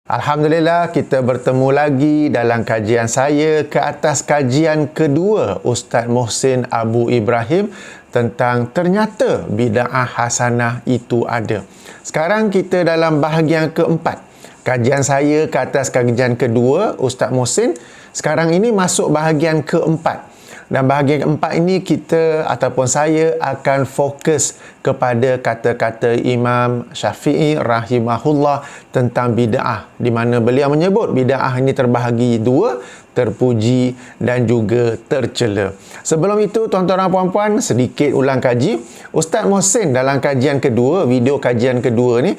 Alhamdulillah, kita bertemu lagi dalam kajian saya ke atas kajian kedua Ustaz Mohsin Abu Ibrahim tentang ternyata bid'ah hasanah itu ada. Sekarang kita dalam bahagian keempat. Kajian saya ke atas kajian kedua Ustaz Mohsin. Sekarang ini masuk bahagian keempat. Dan bahagian keempat ini kita ataupun saya akan fokus kepada kata-kata Imam Syafi'i rahimahullah tentang bid'ah, di mana beliau menyebut bid'ah ini terbahagi dua, terpuji dan juga tercela. Sebelum itu, tuan-tuan dan puan-puan, sedikit ulang kaji. Ustaz Mohsin dalam kajian kedua, video kajian kedua ni,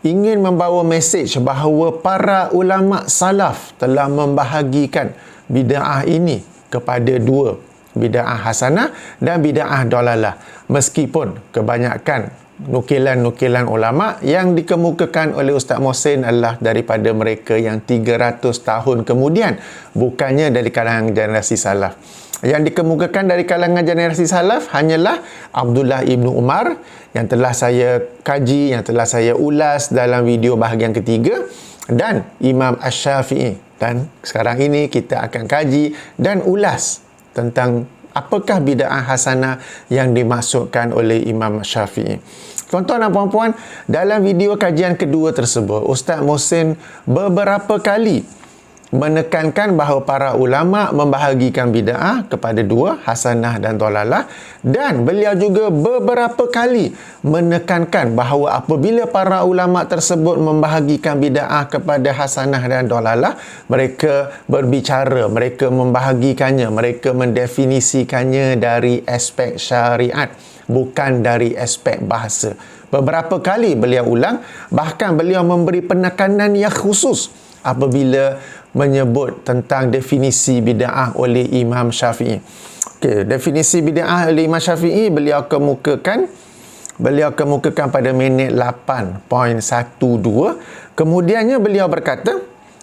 ingin membawa mesej bahawa para ulama salaf telah membahagikan bid'ah ini kepada dua, bid'ah hasanah dan bid'ah dalalah. Meskipun kebanyakan nukilan-nukilan ulama yang dikemukakan oleh Ustaz Mohsin adalah daripada mereka yang 300 tahun kemudian, bukannya dari kalangan generasi salaf. Yang dikemukakan dari kalangan generasi salaf hanyalah Abdullah ibnu Umar yang telah saya kaji, yang telah saya ulas dalam video bahagian ketiga, dan Imam Asy-Syafi'i. Dan sekarang ini kita akan kaji dan ulas tentang apakah bid'ah hasanah yang dimaksudkan oleh Imam Syafi'i. Tuan-tuan dan puan-puan, dalam video kajian kedua tersebut, Ustaz Mohsin beberapa kali menekankan bahawa para ulama membahagikan bid'ah kepada dua, hasanah dan dalalah, dan beliau juga beberapa kali menekankan bahawa apabila para ulama tersebut membahagikan bid'ah kepada hasanah dan dalalah, mereka berbicara, mereka membahagikannya, mereka mendefinisikannya dari aspek syariat, bukan dari aspek bahasa. Beberapa kali beliau ulang, bahkan beliau memberi penekanan yang khusus apabila menyebut tentang definisi bid'ah oleh Imam Syafi'i. Okey, definisi bid'ah oleh Imam Syafi'i beliau kemukakan pada minit 8.12. Kemudiannya beliau berkata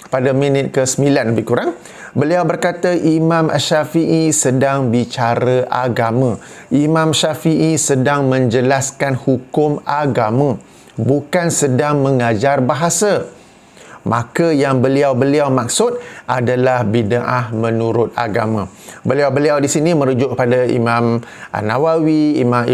pada minit ke-9 lebih kurang, beliau berkata Imam Syafi'i sedang bicara agama. Imam Syafi'i sedang menjelaskan hukum agama, bukan sedang mengajar bahasa. Maka yang beliau maksud adalah bid'ah menurut agama. Beliau di sini merujuk pada Imam An-Nawawi, Imam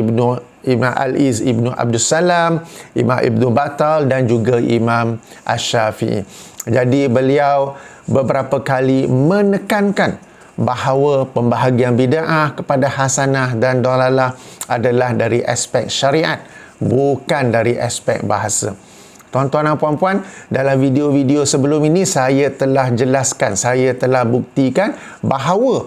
Al-Iz Ibnu Abdul Salam, Imam Ibnu Battal dan juga Imam Asy-Syafi'i. Jadi beliau beberapa kali menekankan bahawa pembahagian bid'ah kepada hasanah dan dalalah adalah dari aspek syariat, bukan dari aspek bahasa. Tuan-tuan dan puan-puan, dalam video-video sebelum ini saya telah jelaskan, saya telah buktikan bahawa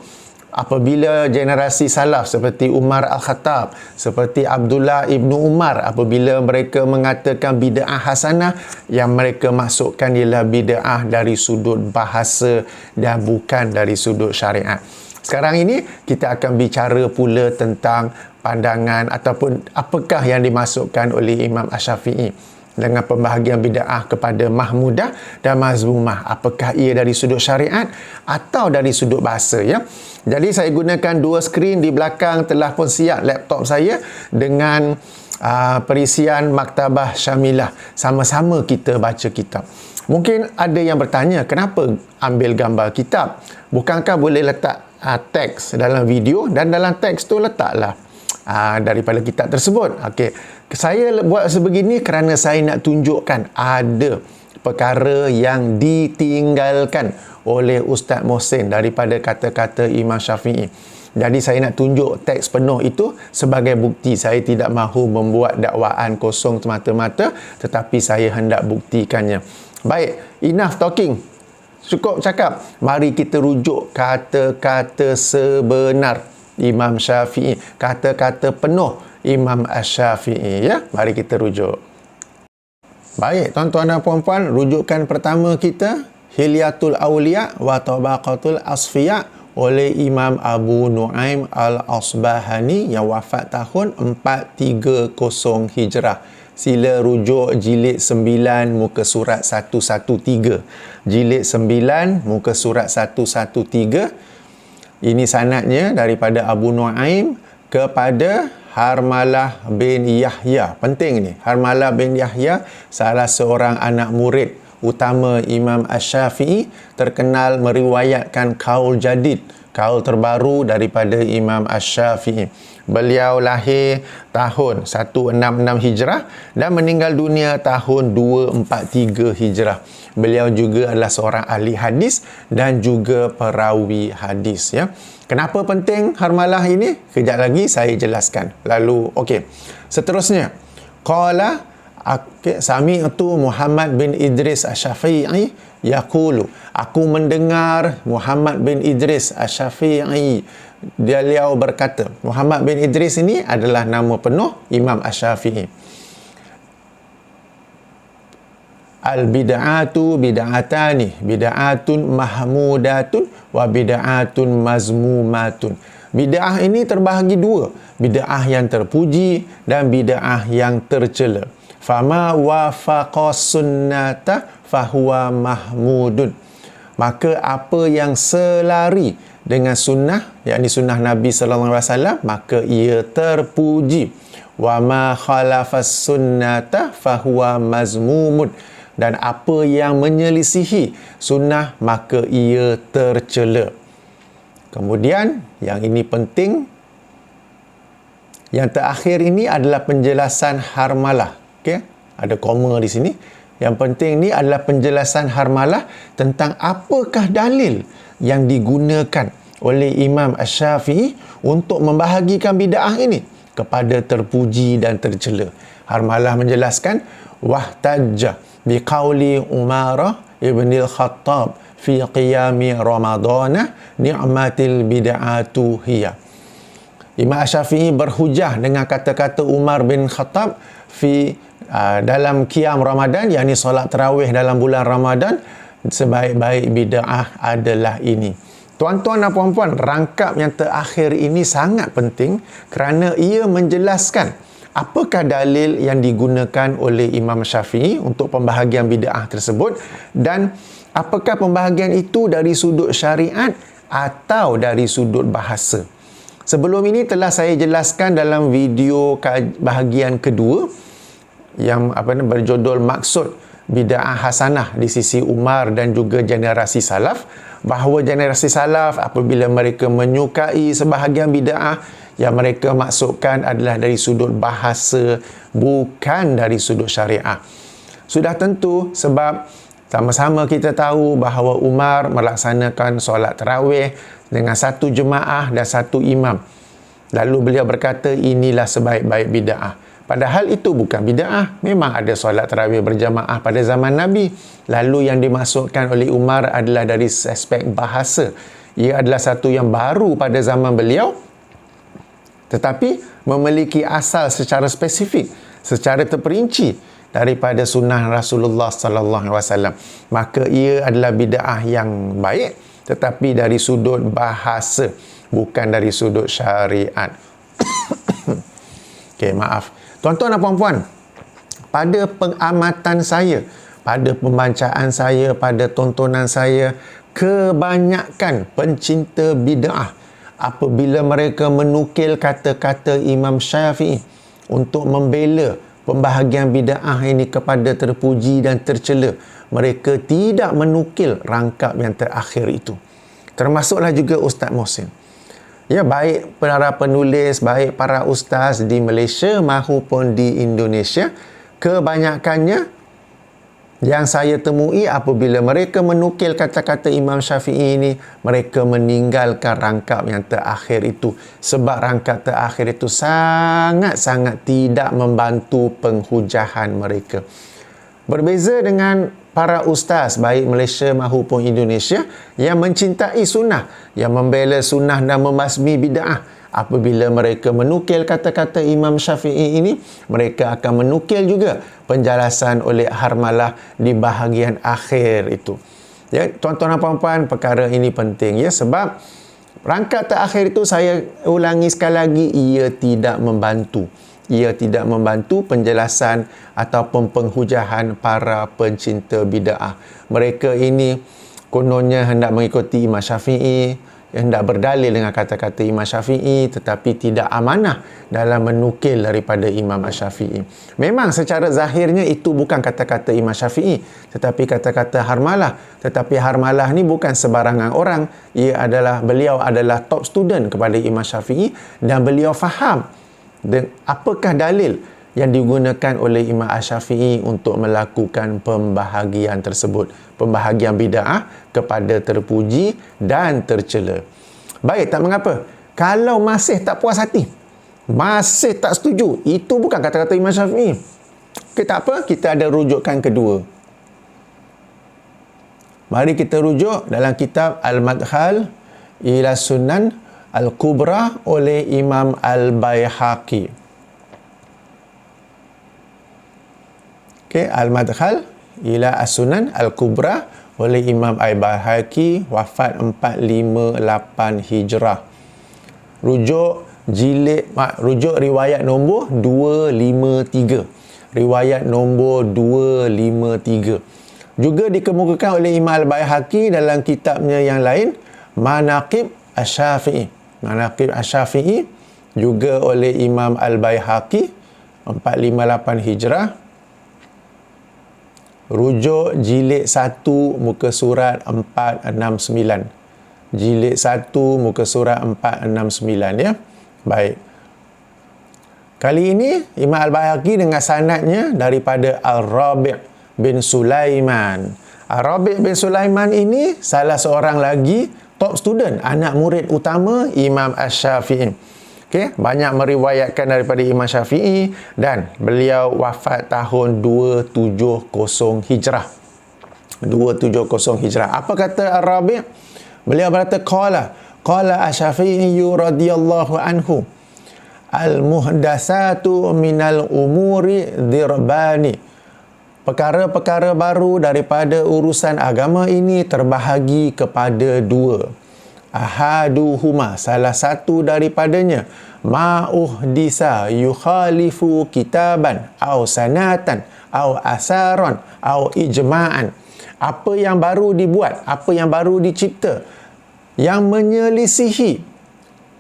apabila generasi salaf seperti Umar Al-Khattab, seperti Abdullah ibnu Umar, apabila mereka mengatakan bid'ah hasanah, yang mereka maksudkan ialah bid'ah dari sudut bahasa dan bukan dari sudut syariat. Sekarang ini kita akan bicara pula tentang pandangan ataupun apakah yang dimaksudkan oleh Imam Asy-Syafi'i dengan pembahagian bid'ah kepada mahmudah dan mazmumah. Apakah ia dari sudut syariat atau dari sudut bahasa, ya? Jadi saya gunakan dua skrin di belakang, telah pun siap laptop saya dengan perisian Maktabah Syamilah. Sama-sama kita baca kitab. Mungkin ada yang bertanya, kenapa ambil gambar kitab? Bukankah boleh letak teks dalam video, dan dalam teks tu letaklah daripada kitab tersebut. Okey, saya buat sebegini kerana saya nak tunjukkan ada perkara yang ditinggalkan oleh Ustaz Mohsin daripada kata-kata Imam Syafi'i. Jadi saya nak tunjuk teks penuh itu sebagai bukti. Saya tidak mahu membuat dakwaan kosong semata-mata, tetapi saya hendak buktikannya. Baik, enough talking. Cukup cakap. Mari kita rujuk kata-kata sebenar Imam Syafi'i, kata-kata penuh Imam Asy-Syafi'i, ya. Mari kita rujuk. Baik, tuan-tuan dan puan-puan, rujukan pertama kita Hilyatul Awliya wa Tabaqatul Asfiya oleh Imam Abu Nu'aim Al-Asbahani yang wafat tahun 430 Hijrah. Sila rujuk jilid 9 muka surat 113. Jilid 9 muka surat 113. Ini sanadnya daripada Abu Nu'aim kepada Harmalah bin Yahya. Penting ni. Harmalah bin Yahya salah seorang anak murid utama Imam Asy-Syafi'i terkenal meriwayatkan kaul jadid, kaul terbaru daripada Imam Asy-Syafi'i. Beliau lahir tahun 166 Hijrah dan meninggal dunia tahun 243 Hijrah. Beliau juga adalah seorang ahli hadis dan juga perawi hadis, ya. Kenapa penting harmalah ini? Kejap lagi saya jelaskan. Lalu, okey. Seterusnya, qala sami'tu Muhammad bin Idris Asy-Syafi'i yaqulu, aku mendengar Muhammad bin Idris Asy-Syafi'i, beliau berkata, Muhammad bin Idris ini adalah nama penuh Imam Asy-Syafi'i. Al-bid'atu bid'atani, bid'atun mahmudatun wa bid'atun mazmumatun. Bid'ah ini terbahagi dua, bid'ah yang terpuji dan bid'ah yang tercela. Fama wafaqa sunnata fahuwa mahmudun. Maka apa yang selari dengan sunnah, yakni sunnah Nabi sallallahu alaihi wasallam, maka ia terpuji. Wa ma khalafas sunnata fahuwa mazmumun. Dan apa yang menyelisihi sunnah, maka ia tercela. Kemudian, yang ini penting, yang terakhir ini adalah penjelasan harmalah. Okay? Ada koma di sini. Yang penting ni adalah penjelasan harmalah tentang apakah dalil yang digunakan oleh Imam Asy-Syafi'i untuk membahagikan bid'ah ini kepada terpuji dan tercela. Harmalah menjelaskan, wahtajja biqauli Umar ibn al-Khattab fi qiyami Ramadana ni'matil bid'atu hiya. Imam Asy-Syafi'i berhujah dengan kata-kata Umar bin Khattab dalam qiyam Ramadan, yakni solat tarawih dalam bulan Ramadan, sebaik-baik bid'ah adalah ini. Tuan-tuan dan puan-puan, rangkap yang terakhir ini sangat penting kerana ia menjelaskan apakah dalil yang digunakan oleh Imam Syafi'i untuk pembahagian bid'ah tersebut dan apakah pembahagian itu dari sudut syariat atau dari sudut bahasa. Sebelum ini telah saya jelaskan dalam video bahagian kedua yang berjudul Maksud Bid'ah Hasanah di sisi Umar dan juga generasi salaf, bahawa generasi salaf apabila mereka menyukai sebahagian bid'ah, yang mereka maksudkan adalah dari sudut bahasa, bukan dari sudut syariah. Sudah tentu sebab sama-sama kita tahu bahawa Umar melaksanakan solat tarawih dengan satu jemaah dan satu imam. Lalu beliau berkata, inilah sebaik-baik bid'ah. Padahal itu bukan bid'ah. Memang ada solat tarawih berjamaah pada zaman Nabi. Lalu yang dimaksudkan oleh Umar adalah dari aspek bahasa. Ia adalah satu yang baru pada zaman beliau, tetapi memiliki asal secara spesifik, secara terperinci daripada sunnah Rasulullah sallallahu alaihi wasallam. Maka ia adalah bid'ah yang baik, tetapi dari sudut bahasa, bukan dari sudut syariat. Okey, maaf. Tuan-tuan dan puan-puan, pada pengamatan saya, pada pembacaan saya, pada tontonan saya, kebanyakan pencinta bid'ah apabila mereka menukil kata-kata Imam Syafi'i untuk membela pembahagian bid'ah ini kepada terpuji dan tercela, mereka tidak menukil rangkap yang terakhir itu. Termasuklah juga Ustaz Mohsin. Ya, baik para penulis, baik para ustaz di Malaysia maupun di Indonesia, kebanyakannya yang saya temui apabila mereka menukil kata-kata Imam Syafi'i ini, mereka meninggalkan rangkap yang terakhir itu. Sebab rangkap terakhir itu sangat-sangat tidak membantu penghujahan mereka. Berbeza dengan para ustaz baik Malaysia maupun Indonesia yang mencintai sunnah, yang membela sunnah dan membasmi bid'ah. Apabila mereka menukil kata-kata Imam Syafi'i ini, mereka akan menukil juga penjelasan oleh Harmalah di bahagian akhir itu. Ya, tuan-tuan dan puan-puan, perkara ini penting ya, sebab rangkap terakhir itu, saya ulangi sekali lagi, ia tidak membantu. Ia tidak membantu penjelasan ataupun penghujahan para pencinta bid'ah. Mereka ini kononnya hendak mengikuti Imam Syafi'i, hendak berdalil dengan kata-kata Imam Syafi'i tetapi tidak amanah dalam menukil daripada Imam Syafi'i. Memang secara zahirnya itu bukan kata-kata Imam Syafi'i tetapi kata-kata Harmalah. Tetapi Harmalah ni bukan sebarangan orang. Beliau adalah top student kepada Imam Syafi'i dan beliau faham apakah dalil yang digunakan oleh Imam Syafi'i untuk melakukan pembahagian tersebut. Pembahagian bid'ah kepada terpuji dan tercela. Baik, tak mengapa. Kalau masih tak puas hati, masih tak setuju, itu bukan kata-kata Imam Syafi'i. Okay, tak apa, kita ada rujukan kedua. Mari kita rujuk dalam kitab Al-Madkhal ila Sunan Al-Kubra oleh Imam Al-Baihaqi. Okay, Al-Madkhal ila As-Sunan Al-Kubra oleh Imam Al-Baihaqi, wafat 458 Hijrah. Rujuk riwayat nombor 253. Riwayat nombor 253. Juga dikemukakan oleh Imam Al-Baihaqi dalam kitabnya yang lain, Manaqib Asy-Syafi'i. Manaqib Asy-Syafi'i juga oleh Imam Al-Baihaqi, 458 Hijrah. Rujuk jilid 1 muka surat 469. Jilid 1 muka surat 469 ya. Baik. Kali ini Imam Al-Baihaqi dengan sanadnya daripada Al-Rabi' bin Sulaiman. Al-Rabi' bin Sulaiman ini salah seorang lagi top student, anak murid utama Imam Asy-Syafi'i. Okay, banyak meriwayatkan daripada Imam Syafi'i dan beliau wafat tahun 270 Hijrah. 270 Hijrah. Apa kata Ar-Rabi'? Beliau berkata, Qala Asy-Syafi'i radhiyallahu anhu, al-muhdatsatu minal umuri dirbani. Perkara-perkara baru daripada urusan agama ini terbahagi kepada dua. Ahaduhuma, salah satu daripadanya, ma'uhdisa yukhalifu kitaban au sanatan au asaran au ijma'an. Apa yang baru dibuat, apa yang baru dicipta yang menyelisihi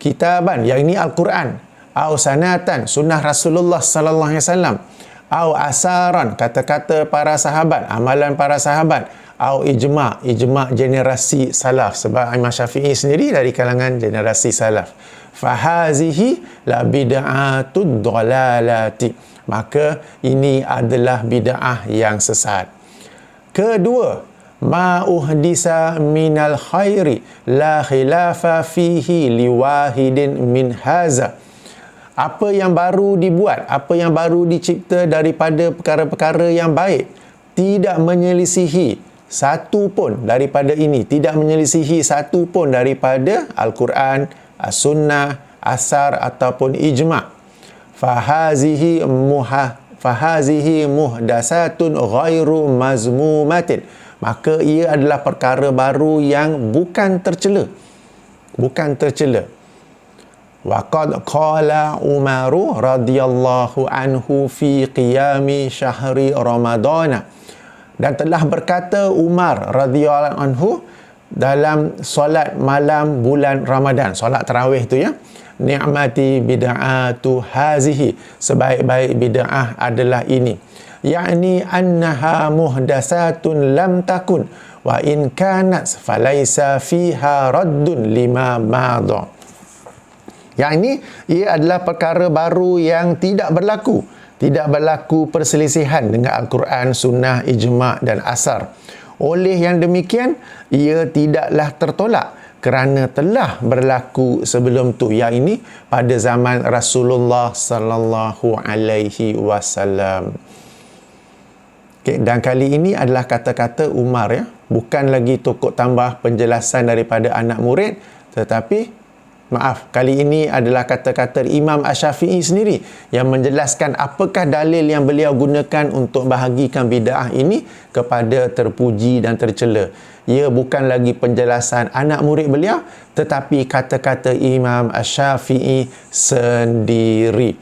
kitaban, yang ini Al-Quran, au sanatan, sunnah Rasulullah sallallahu alaihi wasallam, au asaran, kata-kata para sahabat, amalan para sahabat, au ijma' generasi salaf, sebab Imam Syafi'i sendiri dari kalangan generasi salaf. Fahazihi la bid'atud dhalalati, maka ini adalah bid'ah yang sesat. Kedua, ma uhdisa minal khairi la khilafa fihi liwahidin min haza. Apa yang baru dibuat, apa yang baru dicipta daripada perkara-perkara yang baik, tidak menyelisihi satu pun daripada ini, tidak menyelisihi satu pun daripada Al-Quran, As-Sunnah, Asar ataupun Ijma'. Fahazihi muhdasatun ghairu mazmumatin, maka ia adalah perkara baru yang bukan tercela. Bukan tercela. Wa qad qala Umaru radhiyallahu anhu fi qiyami syahri Ramadana. Dan telah berkata Umar radhiyallahu anhu dalam solat malam bulan Ramadan, solat tarawih tu ya, ni'mati bid'atu hazihi, sebaik-baik bid'ah adalah ini, yakni annaha muhdasatun lam takun wa in kanat falaysa fiha raddun lima madha. Yang ini, ia adalah perkara baru yang tidak berlaku perselisihan dengan Al-Quran, Sunnah, Ijma' dan Asar. Oleh yang demikian, ia tidaklah tertolak kerana telah berlaku sebelum tu, yang ini pada zaman Rasulullah sallallahu alaihi wasallam. Okay, dan kali ini adalah kata-kata Umar ya, bukan lagi tokok tambah penjelasan daripada anak murid, tetapi kali ini adalah kata-kata Imam Asy-Syafi'i sendiri yang menjelaskan apakah dalil yang beliau gunakan untuk bahagikan bid'ah ini kepada terpuji dan tercela. Ia bukan lagi penjelasan anak murid beliau, tetapi kata-kata Imam Asy-Syafi'i sendiri.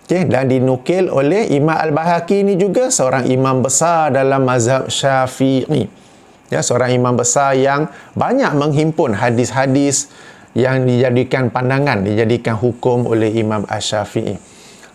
Okay, dan dinukil oleh Imam Al-Baihaqi ini juga seorang imam besar dalam mazhab Syafi'i. Ya, seorang imam besar yang banyak menghimpun hadis-hadis yang dijadikan pandangan, dijadikan hukum oleh Imam Asy-Syafi'i.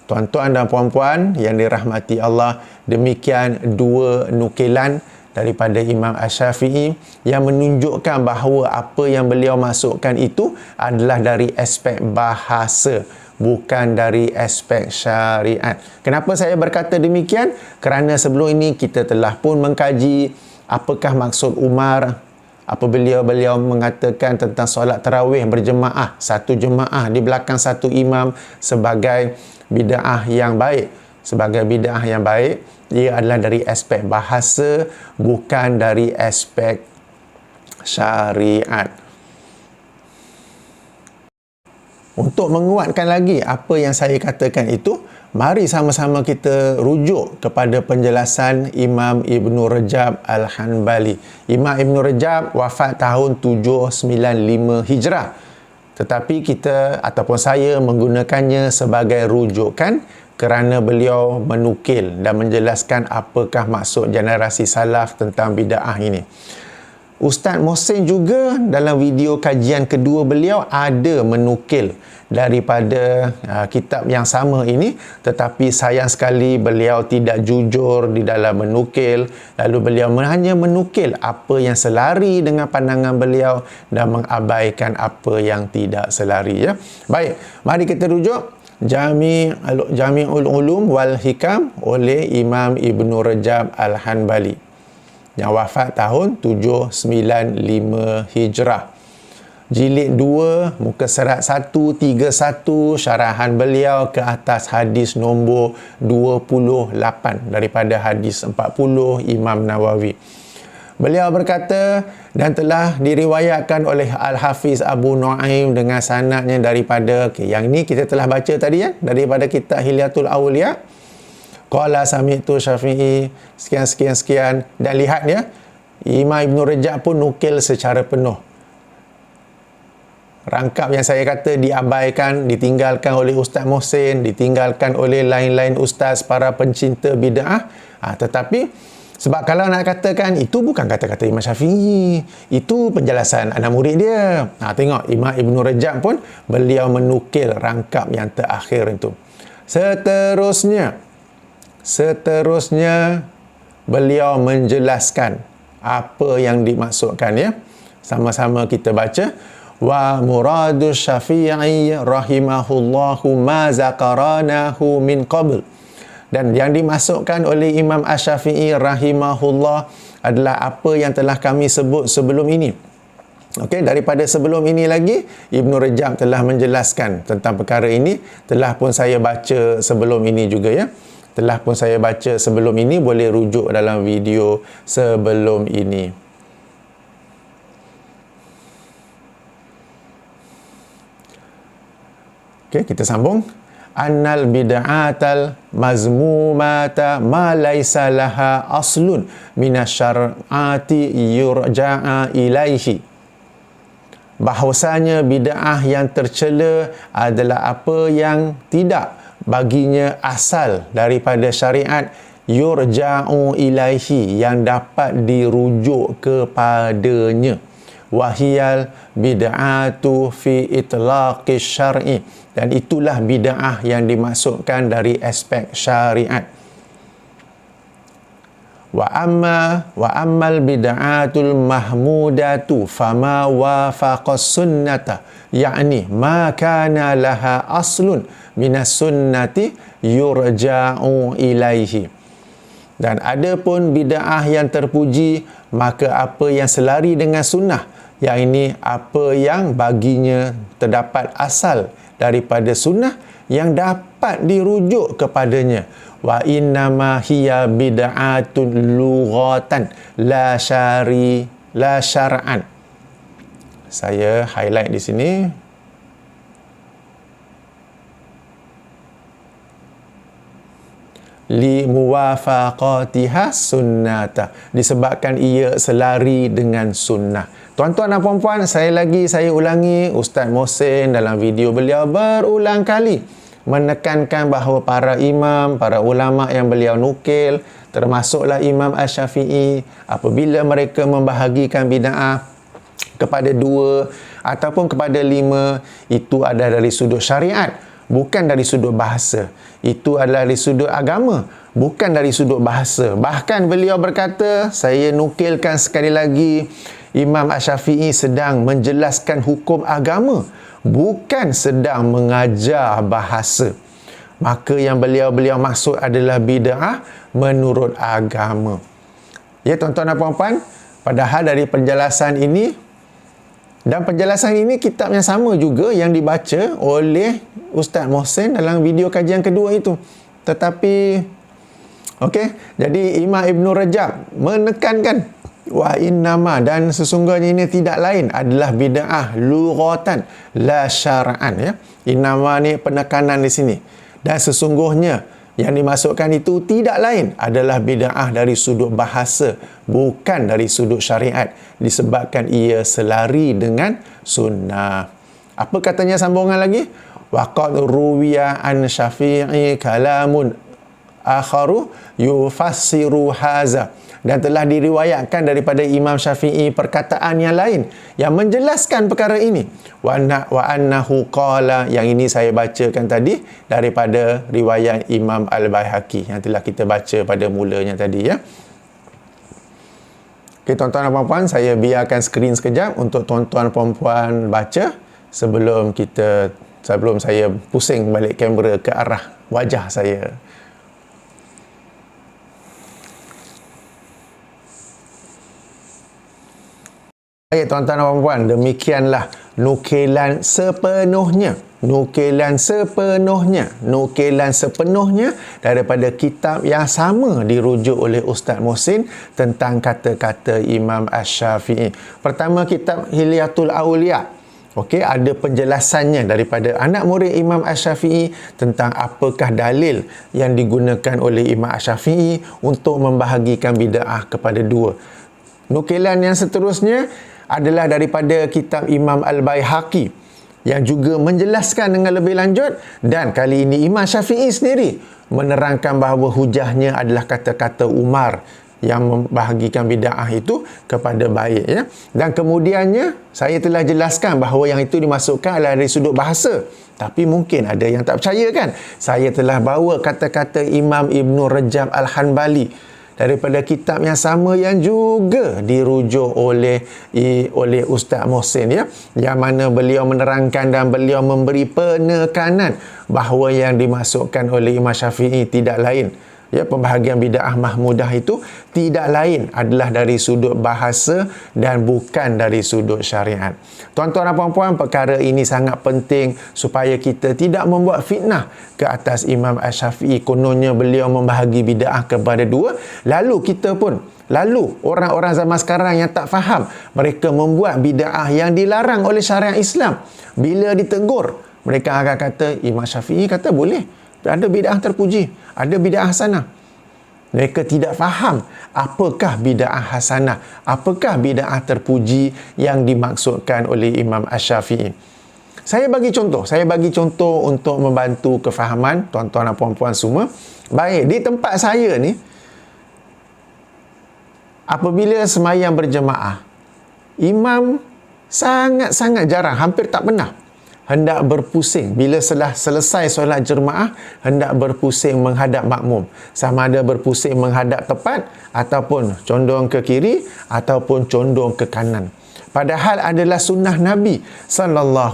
Tuan-tuan dan puan-puan yang dirahmati Allah, demikian dua nukilan daripada Imam Asy-Syafi'i yang menunjukkan bahawa apa yang beliau masukkan itu adalah dari aspek bahasa, bukan dari aspek syariat. Kenapa saya berkata demikian? Kerana sebelum ini kita telah pun mengkaji apakah maksud Umar apabila beliau mengatakan tentang solat tarawih berjemaah, satu jemaah di belakang satu imam sebagai bid'ah yang baik. Sebagai bid'ah yang baik, ia adalah dari aspek bahasa, bukan dari aspek syariat. Untuk menguatkan lagi apa yang saya katakan itu, mari sama-sama kita rujuk kepada penjelasan Imam Ibn Rajab Al-Hanbali. Imam Ibn Rajab wafat tahun 795 Hijrah. Tetapi kita ataupun saya menggunakannya sebagai rujukan kerana beliau menukil dan menjelaskan apakah maksud generasi salaf tentang bid'ah ini. Ustaz Mohsin juga dalam video kajian kedua beliau ada menukil daripada kitab yang sama ini, tetapi sayang sekali beliau tidak jujur di dalam menukil, lalu beliau hanya menukil apa yang selari dengan pandangan beliau dan mengabaikan apa yang tidak selari. Ya. Baik, mari kita rujuk Jami'ul Ulum wal Hikam oleh Imam Ibn Rajab Al-Hanbali yang wafat tahun 795 Hijrah. Jilid 2, muka surat 131, syarahan beliau ke atas hadis nombor 28 daripada hadis 40 Imam Nawawi. Beliau berkata, dan telah diriwayatkan oleh Al-Hafiz Abu Nu'aim dengan sanadnya daripada, yang ini kita telah baca tadi ya, daripada kitab Hilyatul Awliya. Qala sami'tu Syafi'i sekian dan lihat ya, Imam Ibn Rajab pun nukil secara penuh. Rangkap yang saya kata diabaikan, ditinggalkan oleh Ustaz Mohsin, ditinggalkan oleh lain-lain ustaz para pencinta bid'ah. Tetapi sebab kalau nak katakan itu bukan kata-kata Imam Syafi'i, itu penjelasan anak murid dia. Tengok Imam Ibn Rajab pun beliau menukil rangkap yang terakhir itu. Seterusnya beliau menjelaskan apa yang dimaksudkan ya. Sama-sama kita baca. Wa muradu Syafi'i rahimahullahu ma zakaranahu min qabl. Dan yang dimasukkan oleh Imam Asy-Syafi'i rahimahullah adalah apa yang telah kami sebut sebelum ini. Okey, daripada sebelum ini lagi Ibn Rajab telah menjelaskan tentang perkara ini, telah pun saya baca sebelum ini juga ya. Telah pun saya baca sebelum ini, boleh rujuk dalam video sebelum ini. Okey, kita sambung. Annal bid'atal mazmumata ma laysa laha aslun minasyar'ati yurja'a ilaihi. Bahawasanya bid'ah yang tercela adalah apa yang tidak baginya asal daripada syariat, yurja'u ilaihi, yang dapat dirujuk kepadanya. Wahiyal bid'atu fi itlaqi syar'i, dan itulah bid'ah yang dimasukkan dari aspek syariat. Wa ammal bid'atul mahmudatu fama wafaqas sunnata, yakni ma kana laha aslun minas sunnati yurja'u ilaihi. Dan ada pun bid'ah yang terpuji, maka apa yang selari dengan sunnah, yang ini apa yang baginya terdapat asal daripada sunnah yang dapat dirujuk kepadanya. Wa innama hiya bid'atun lughatan la syar'an. Saya highlight di sini. Li muwafaqatiha sunnata, disebabkan ia selari dengan sunnah. Tuan-tuan dan puan-puan, saya ulangi, Ustaz Mohsin dalam video beliau berulang kali menekankan bahawa para imam, para ulama yang beliau nukil termasuklah Imam Asy-Syafi'i, apabila mereka membahagikan bid'ah kepada 2 ataupun kepada 5, itu adalah dari sudut syariat, bukan dari sudut bahasa. Itu adalah dari sudut agama, bukan dari sudut bahasa. Bahkan beliau berkata, saya nukilkan sekali lagi, Imam Asy-Syafi'i sedang menjelaskan hukum agama, bukan sedang mengajar bahasa. Maka yang beliau maksud adalah bid'ah menurut agama. Ya tuan-tuan dan puan-puan, padahal dari penjelasan ini, dan penjelasan ini kitab yang sama juga yang dibaca oleh Ustaz Mohsin dalam video kajian kedua itu. Tetapi, jadi Imam Ibn Rajab menekankan, wa innama, dan sesungguhnya ini tidak lain adalah bid'ah lughatan la syara'an, ya. Innama ni penekanan di sini. Dan sesungguhnya yang dimasukkan itu tidak lain adalah bid'ah dari sudut bahasa, bukan dari sudut syariat, disebabkan ia selari dengan sunnah. Apa katanya sambungan lagi? Wa qad ruwiya an Syafi'i kalamun akharu yufassiru haza. Dan telah diriwayatkan daripada Imam Syafi'i perkataan yang lain yang menjelaskan perkara ini. Wa annahu qala, yang ini saya bacakan tadi daripada riwayat Imam Al-Baihaqi yang telah kita baca pada mulanya tadi, ya. Okey, tuan-tuan dan puan-puan, saya biarkan skrin sekejap untuk tuan-tuan dan puan-puan baca sebelum saya pusing balik kamera ke arah wajah saya. Baik tuan-tuan dan puan-puan, demikianlah nukilan sepenuhnya daripada kitab yang sama dirujuk oleh Ustaz Mohsin tentang kata-kata Imam Asy-Syafi'i. Pertama, kitab Hilyatul Auliya. Ada penjelasannya daripada anak murid Imam Asy-Syafi'i tentang apakah dalil yang digunakan oleh Imam Asy-Syafi'i untuk membahagikan bid'ah kepada 2. Nukilan yang seterusnya adalah daripada kitab Imam Al-Baihaqi yang juga menjelaskan dengan lebih lanjut, dan kali ini Imam Syafi'i sendiri menerangkan bahawa hujahnya adalah kata-kata Umar yang membahagikan bid'ah itu kepada baik, ya. Dan kemudiannya saya telah jelaskan bahawa yang itu dimasukkan adalah dari sudut bahasa. Tapi mungkin ada yang tak percaya, kan? Saya telah bawa kata-kata Imam Ibn Rajab Al-Hanbali daripada kitab yang sama yang juga dirujuk oleh Ustaz Mohsin, ya, yang mana beliau menerangkan dan beliau memberi penekanan bahawa yang dimasukkan oleh Imam Syafi'i tidak lain, ya, pembahagian bid'ah mahmudah itu tidak lain adalah dari sudut bahasa dan bukan dari sudut syariat. Tuan-tuan dan puan-puan, perkara ini sangat penting supaya kita tidak membuat fitnah ke atas Imam Asy-Syafi'i. Kononnya beliau membahagi bid'ah kepada 2, lalu orang-orang zaman sekarang yang tak faham, mereka membuat bid'ah yang dilarang oleh syariat Islam. Bila ditegur, mereka akan kata, Imam Syafi'i kata boleh, ada bid'ah terpuji, ada bid'ah hasanah. Mereka tidak faham apakah bid'ah hasanah, apakah bid'ah terpuji yang dimaksudkan oleh Imam Asy-Syafi'i. Saya bagi contoh untuk membantu kefahaman tuan-tuan dan puan-puan semua. Baik, di tempat saya ni, apabila semayang berjemaah, imam sangat-sangat jarang, hampir tak pernah hendak berpusing. Bila selesai solat jemaah, hendak berpusing menghadap makmum. Sama ada berpusing menghadap tepat, ataupun condong ke kiri, ataupun condong ke kanan. Padahal adalah sunnah Nabi SAW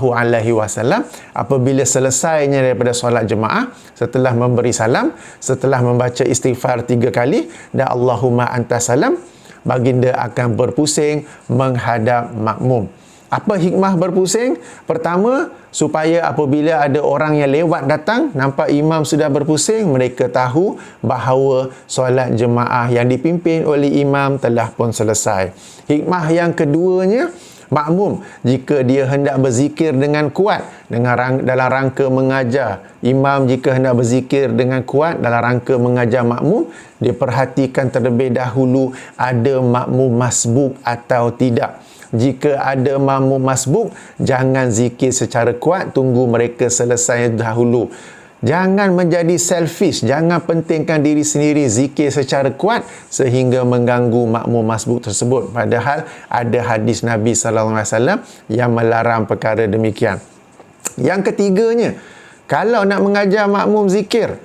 apabila selesainya daripada solat jemaah, setelah memberi salam, setelah membaca istighfar 3 kali, dan Allahumma antas salam, baginda akan berpusing menghadap makmum. Apa hikmah berpusing? Pertama, supaya apabila ada orang yang lewat datang, nampak imam sudah berpusing, mereka tahu bahawa solat jemaah yang dipimpin oleh imam telah pun selesai. Hikmah yang keduanya, makmum jika dia hendak berzikir dengan kuat dalam rangka mengajar imam, jika hendak berzikir dengan kuat dalam rangka mengajar makmum, dia perhatikan terlebih dahulu ada makmum masbuk atau tidak. Jika ada makmum masbuk, jangan zikir secara kuat, tunggu mereka selesai dahulu. Jangan menjadi selfish, jangan pentingkan diri sendiri zikir secara kuat sehingga mengganggu makmum masbuk tersebut. Padahal ada hadis Nabi sallallahu alaihi wasallam yang melarang perkara demikian. Yang ketiganya, kalau nak mengajar makmum zikir,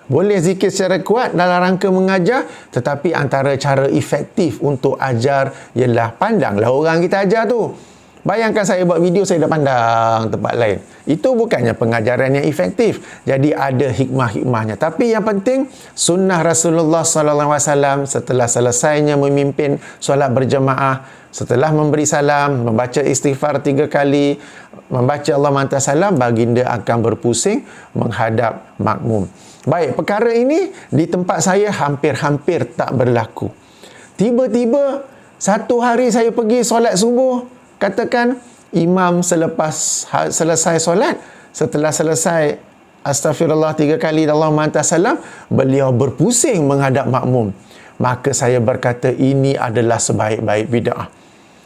boleh zikir secara kuat dalam rangka mengajar, tetapi antara cara efektif untuk ajar ialah pandanglah orang kita ajar tu. Bayangkan saya buat video, saya dah pandang tempat lain. Itu bukannya pengajaran yang efektif. Jadi ada hikmah-hikmahnya. Tapi yang penting, sunnah Rasulullah SAW setelah selesainya memimpin solat berjemaah, setelah memberi salam, membaca istighfar 3 kali, membaca Allahumma anta salam, baginda akan berpusing menghadap makmum. Baik, perkara ini di tempat saya hampir-hampir tak berlaku. Tiba-tiba, satu hari saya pergi solat subuh, katakan imam selepas selesai solat, setelah selesai astagfirullah 3 kali dan Allahumma anta salam, beliau berpusing menghadap makmum. Maka saya berkata ini adalah sebaik-baik bid'ah.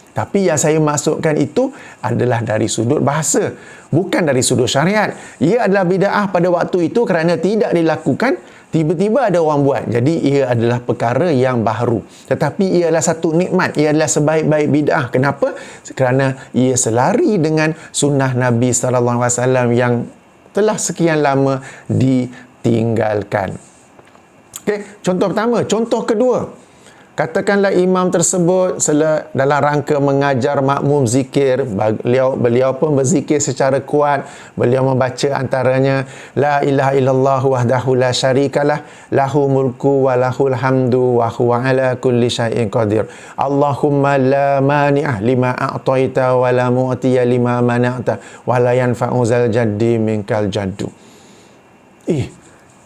Tapi yang saya maksudkan itu adalah dari sudut bahasa, bukan dari sudut syariat. Ia adalah bid'ah pada waktu itu kerana tidak dilakukan, tiba-tiba ada orang buat. Jadi ia adalah perkara yang baharu. Tetapi ia adalah satu nikmat, ia adalah sebaik-baik bid'ah. Kenapa? Kerana ia selari dengan sunnah Nabi sallallahu alaihi wasallam yang telah sekian lama ditinggalkan. Okey, contoh pertama. Contoh kedua, katakanlah imam tersebut dalam rangka mengajar makmum zikir, beliau pun berzikir secara kuat. Beliau membaca antaranya la ilaha illallah wahdahu la syarikalah lahu mulku wa lahul hamdu wa huwa ala kulli syai'in qadir. Allahumma la mani'ah lima a'taita wa la mu'tiya lima mana'ta wa la yanfa'u zal jaddi minkal jaddu.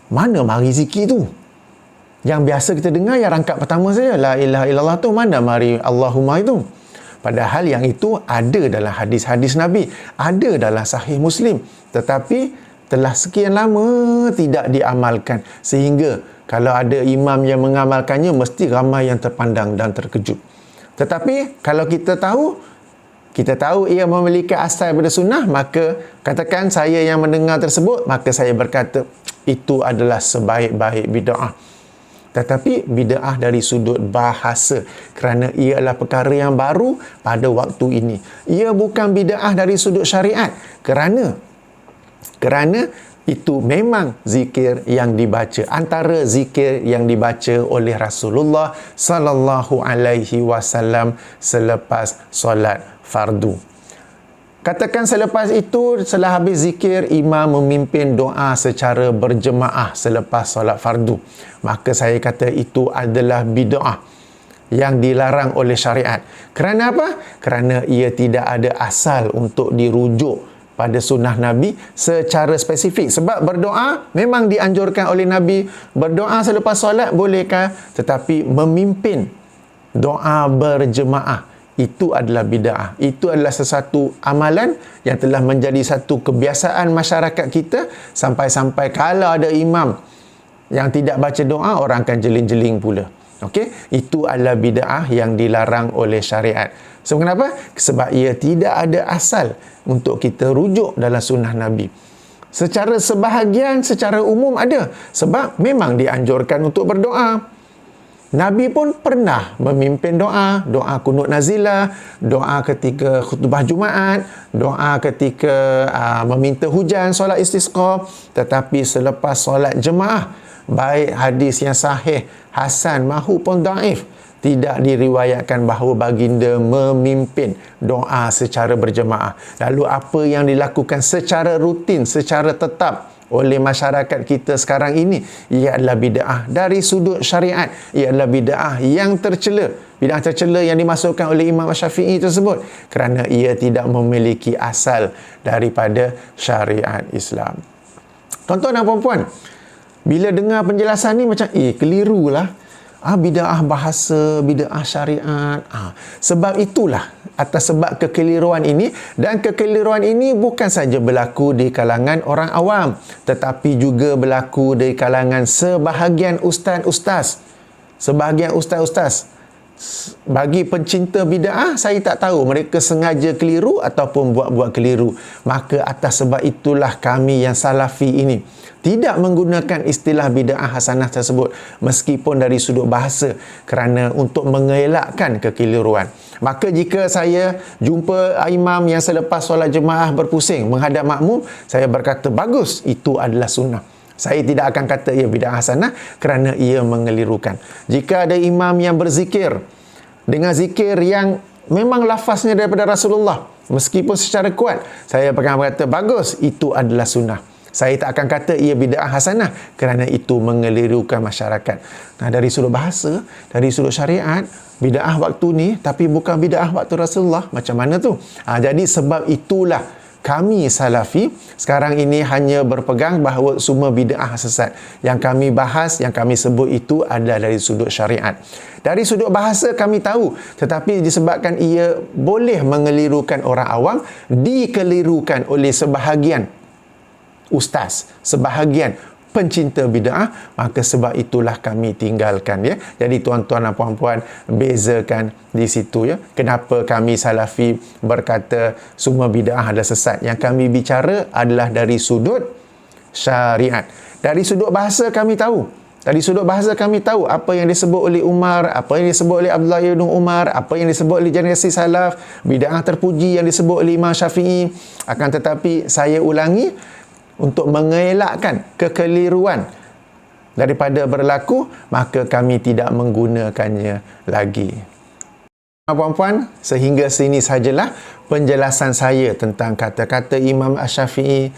Mana mari zikir tu? Yang biasa kita dengar yang rangkap pertama saja, la ilaha illallah tu, mana mari Allahumma itu? Padahal yang itu ada dalam hadis-hadis Nabi, ada dalam sahih Muslim, tetapi telah sekian lama tidak diamalkan, sehingga kalau ada imam yang mengamalkannya mesti ramai yang terpandang dan terkejut. Tetapi kalau kita tahu ia memiliki asal pada sunnah, maka katakan saya yang mendengar tersebut, maka saya berkata itu adalah sebaik-baik bid'ah. Tetapi bid'ah dari sudut bahasa, kerana ia adalah perkara yang baru pada waktu ini. Ia bukan bid'ah dari sudut syariat, kerana itu memang zikir yang dibaca, antara zikir yang dibaca oleh Rasulullah sallallahu alaihi wasallam selepas solat fardu. Katakan selepas itu, setelah habis zikir, imam memimpin doa secara berjemaah selepas solat fardu. Maka saya kata itu adalah bid'ah yang dilarang oleh syariat. Kerana apa? Kerana ia tidak ada asal untuk dirujuk pada sunnah Nabi secara spesifik. Sebab berdoa memang dianjurkan oleh Nabi. Berdoa selepas solat bolehkah? Tetapi memimpin doa berjemaah, itu adalah bid'ah. Itu adalah sesuatu amalan yang telah menjadi satu kebiasaan masyarakat kita, sampai-sampai kalau ada imam yang tidak baca doa, orang akan jeling-jeling pula. Okey, itu adalah bid'ah yang dilarang oleh syariat. So kenapa? Sebab ia tidak ada asal untuk kita rujuk dalam sunnah Nabi. Secara sebahagian, secara umum ada, sebab memang dianjurkan untuk berdoa. Nabi pun pernah memimpin doa kunut nazilah, doa ketika khutbah Jumaat, doa ketika meminta hujan, solat istisqa. Tetapi selepas solat jemaah, baik hadis yang sahih, hasan mahupun daif, tidak diriwayatkan bahawa baginda memimpin doa secara berjemaah. Lalu apa yang dilakukan secara rutin, secara tetap oleh masyarakat kita sekarang ini, ia adalah bid'ah dari sudut syariat. Ia adalah bid'ah yang tercela, bid'ah tercela yang dimasukkan oleh Imam Syafi'i tersebut, kerana ia tidak memiliki asal daripada syariat Islam. Tuan-tuan dan puan-puan, bila dengar penjelasan ni macam kelirulah. Bid'ah bahasa, bid'ah syariat. Sebab itulah, atas sebab kekeliruan ini, dan kekeliruan ini bukan saja berlaku di kalangan orang awam, tetapi juga berlaku di kalangan sebahagian ustaz-ustaz. Sebahagian ustaz-ustaz bagi pencinta bid'ah, saya tak tahu mereka sengaja keliru ataupun buat-buat keliru. Maka atas sebab itulah kami yang salafi ini tidak menggunakan istilah bid'ah hasanah tersebut meskipun dari sudut bahasa, kerana untuk mengelakkan kekeliruan. Maka jika saya jumpa imam yang selepas solat jemaah berpusing menghadap makmum, saya berkata bagus, itu adalah sunnah. Saya tidak akan kata ia bid'ah hasanah kerana ia mengelirukan. Jika ada imam yang berzikir dengan zikir yang memang lafaznya daripada Rasulullah, meskipun secara kuat, saya akan berkata bagus, itu adalah sunnah. Saya tak akan kata ia bid'ah hasanah kerana itu mengelirukan masyarakat. Nah, dari sudut bahasa, dari sudut syariat, bid'ah waktu ni tapi bukan bid'ah waktu Rasulullah. Macam mana tu? Jadi sebab itulah kami salafi sekarang ini hanya berpegang bahawa semua bid'ah sesat. Yang kami bahas, yang kami sebut itu adalah dari sudut syariat. Dari sudut bahasa kami tahu, tetapi disebabkan ia boleh mengelirukan orang awam, dikelirukan oleh sebahagian ustaz, sebahagian pencinta bid'ah, maka sebab itulah kami tinggalkan, ya. Jadi tuan-tuan dan puan-puan, bezakan di situ, ya. Kenapa kami salafi berkata semua bid'ah adalah sesat? Yang kami bicara adalah dari sudut syariat. Dari sudut bahasa kami tahu. Dari sudut bahasa kami tahu apa yang disebut oleh Umar, apa yang disebut oleh Abdullah bin Umar, apa yang disebut oleh generasi salaf, bid'ah terpuji yang disebut oleh Imam Syafi'i. Akan tetapi saya ulangi, untuk mengelakkan kekeliruan daripada berlaku, maka kami tidak menggunakannya lagi. Puan-puan, sehingga sini sajalah penjelasan saya tentang kata-kata Imam Asy-Syafi'i.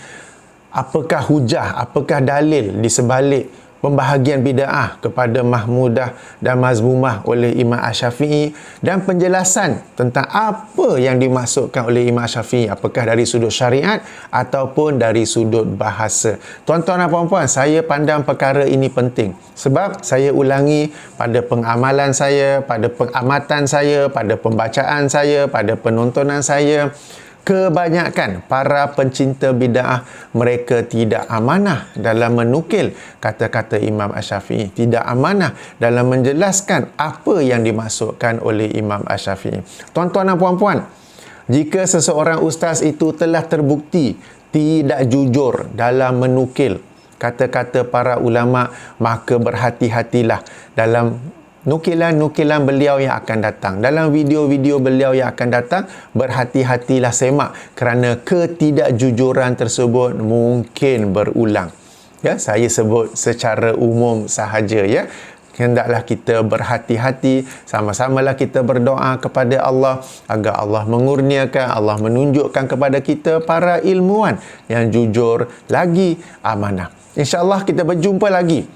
Apakah hujah, apakah dalil di sebalik pembahagian bid'ah kepada Mahmudah dan Mazmumah oleh Imam Asy-Syafi'i, dan penjelasan tentang apa yang dimaksudkan oleh Imam Asy-Syafi'i, apakah dari sudut syariat ataupun dari sudut bahasa. Tuan-tuan dan puan-puan, saya pandang perkara ini penting sebab saya ulangi, pada pengamalan saya, pada pengamatan saya, pada pembacaan saya, pada penontonan saya, kebanyakan para pencinta bid'ah mereka tidak amanah dalam menukil kata-kata Imam Asy-Syafi'i, tidak amanah dalam menjelaskan apa yang dimaksudkan oleh Imam Asy-Syafi'i. Tuan-tuan dan puan-puan, jika seseorang ustaz itu telah terbukti tidak jujur dalam menukil kata-kata para ulama, maka berhati-hatilah dalam nukilan-nukilan beliau yang akan datang, dalam video-video beliau yang akan datang. Berhati-hatilah semak kerana ketidakjujuran tersebut mungkin berulang. Ya, saya sebut secara umum sahaja, ya. Hendaklah kita berhati-hati, sama-samalah kita berdoa kepada Allah agar Allah mengurniakan, Allah menunjukkan kepada kita para ilmuwan yang jujur lagi amanah. InsyaAllah kita berjumpa lagi.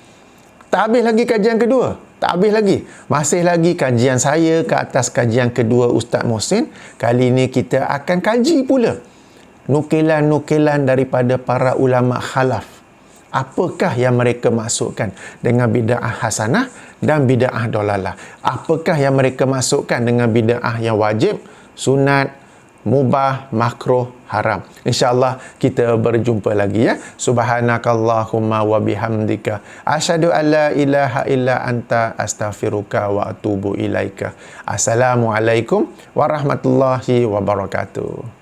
Tak habis lagi kajian kedua. Tak habis lagi. Masih lagi kajian saya ke atas kajian kedua Ustaz Mohsin. Kali ini kita akan kaji pula nukilan-nukilan daripada para ulama khalaf. Apakah yang mereka maksudkan dengan bid'ah hasanah dan bid'ah dolalah? Apakah yang mereka maksudkan dengan bid'ah yang wajib, sunat, mubah, makruh, haram? InsyaAllah kita berjumpa lagi, ya. Subhanakallahumma wa bihamdika asyhadu an la ilaha illa anta astaghfiruka wa atubu ilaika. Assalamualaikum warahmatullahi wabarakatuh.